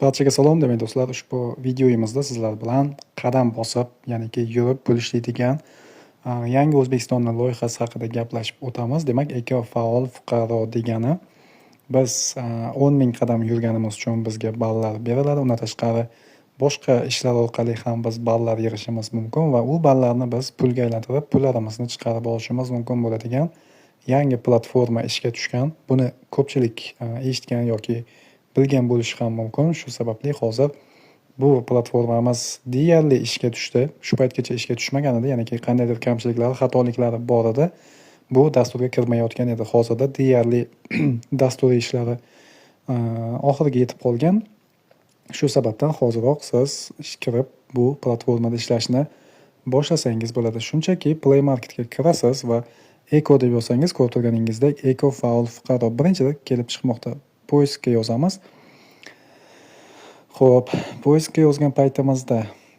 Barchaga salom demak do'stlar, ushbu videoyimizda sizlar bilan qadam bosib, ya'niki yurib bo'lishadigan yangi O'zbekistonning loyihasi haqida gaplashib o'tamiz. Demak, ekofaol fuqaro degani biz 10 000 qadam yurganimiz uchun bizga ballar beriladi. Undan tashqari boshqa ishlar orqali ham biz ballar yig'ishimiz mumkin va u ballarni biz pulga aylantirib, pullarimizni chiqarib olishimiz mumkin bo'ladigan yangi platforma ishga tushgan. Buni ko'pchilik eshitgan yoki bilgan bo'lishi ham mumkin. Shu sababli hozir bu platformamiz deyarli ishga tushdi. Shu paytgacha ishga tushmagan edi, ya'niki qandaydir kamchiliklari, xatoliklari bor edi. Bu dasturga kirmayotgan edi. Hozirda deyarli dasturiy ishlari oxiriga yetib qolgan. Shu sababdan hoziroq siz kirib bu platformada ishlashni boshlasangiz bo'ladi. Shunchaki Play Marketga kirasiz va eko deb yozsangiz, ko'rib turganingizdek eko faol fuqaro birinchida kelib chiqmoqda. Poyezga yozamiz. Xo'p, poyezga yozgan paytimizda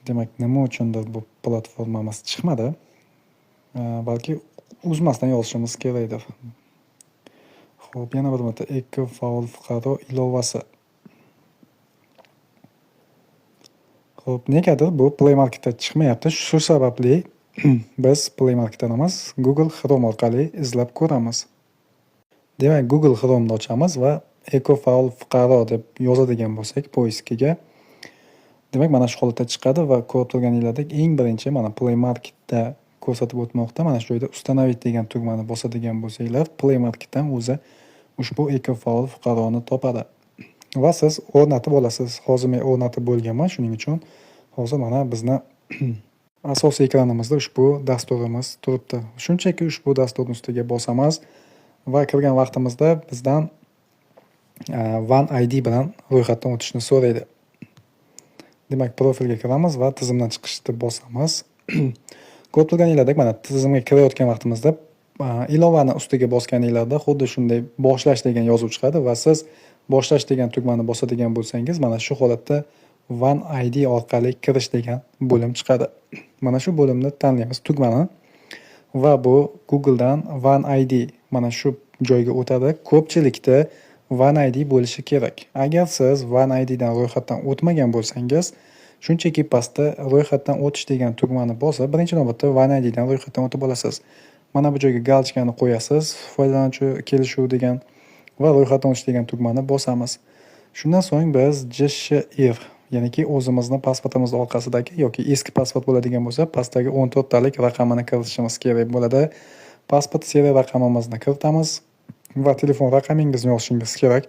demak nima uchundir bu platformamiz chiqmadi. Balki uzmasdan yozishimiz kerakdir. Xo'p, yana bir marta eko faol fuqaro ilovasi. Xo'p, negadir bu Play Marketda chiqmayapti. Shu sababli biz Play Marketdan emas, Google Chrome orqali izlab ko'ramiz. Demak, Google Chrome'ni ochamiz va ekofaol fuqaro deb yozadigan bo'lsak poiskiga, demak mana shu holatda chiqadi va ko'rib turganinglardek eng birinchi mana Play Marketda ko'rsatib o'tmoqda. Mana shu joyda uстановить degan tugmani bosadigan bo'lsanglar, Play Marketdan o'zi ushbu ekofaol fuqaroni topadi va siz o'rnatib olasiz. Hozir men o'rnatib bo'lganman, shuning uchun hozir mana bizni asosiy ekranimizda ushbu dasturimiz turibdi. Shunchaki ushbu dasturning ustiga bosamiz va kirgan vaqtimizda bizdan One ID bilan ro'yxatdan o'tishni so'raydi. Demak, profilga kiramiz va tizimdan chiqishni bosamiz. Ko'rib turganinglardek mana tizimga kirayotgan vaqtimizda ilovani ustiga bosganinglarda xuddi shunday boshlash degan yozuv chiqadi va siz boshlash degan tugmani bosadigan bo'lsangiz, mana shu holatda One ID orqali kirish degan bo'lim chiqadi. Mana shu bo'limni tanlaymiz tugmani va bu Googledan One ID mana shu joyga o'tadi. Ko'pchilikda One ID bo'lishi kerak. Agar siz One ID dan ro'yxatdan o'tmagan bo'lsangiz, shunchaki pastda ro'yxatdan o'tish degan tugmani bosib, birinchi navbatda One ID dan ro'yxatdan o'tib olasiz. Mana bu joyga galchkani qo'yasiz, foydalanuvchi kelishuv degan va ro'yxatdan o'tish degan tugmani bosamiz. Shundan so'ng biz JSHR, ya'niki o'zimizni pasportimiz orqasidagi yoki eski pasport bo'ladigan bo'lsa, pastdagi 14 talik raqamini kiritishimiz kerak bo'ladi. Pasport seriya raqamimizni kiritamiz va telefon raqamingizni yozishingiz kerak.